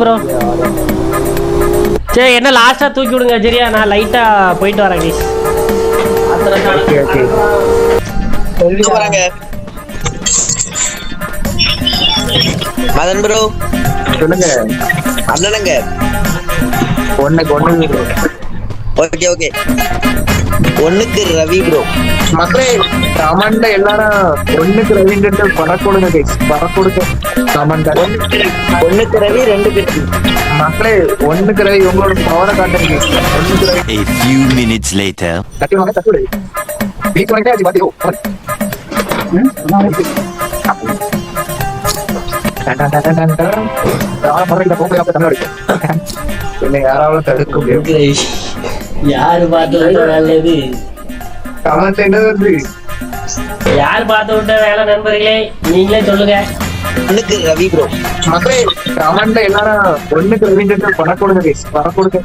Bro. சரி என்ன லாஸ்டா தூக்கி விடுங்க சரியா, நான் லைட்டா போயிட்டு வரேன் கைஸ். மதன் ப்ரோ சொல்லுங்க அண்ணனுங்க. ஒண்ணுக்கு ஓகே ஓகே. ஒண்ணுக்கு ரவி ப்ரோ. மக்களே கமெண்ட்ல எல்லாரும் ஒண்ணுக்கு ரவின்னு பறக்கொடுங்க கைஸ், பறக்கொடுங்க கமெண்ட். ஒண்ணுக்கு ரவி ரெண்டுக்கு மக்களே ஒண்ணுக்கு ரவி உங்களோட பவரை காட்டுங்க கைஸ். ஒண்ணுக்கு Ravi. A few minutes later. தட்டி வாங்க தட்டு விடு. வீக் வாங்கிட்டே ஆச்சு பாத்தியோ. யாராவது தடுக்க முடியும்? யாரு பார்த்து விட்ட நல்லது, கமெண்ட் என்ன வருது? யார் பார்த்து விட்ட வேலை நண்பர்களே, நீங்களே சொல்லுங்க. ஒண்ணுக்கு ரவி ப்ரோ. மக்களே கமெண்ட்ல எல்லாரும் ஒண்ணுக்கு ரவின்னு பறக்கொடுங்க கைஸ், பறக்கொடுங்க.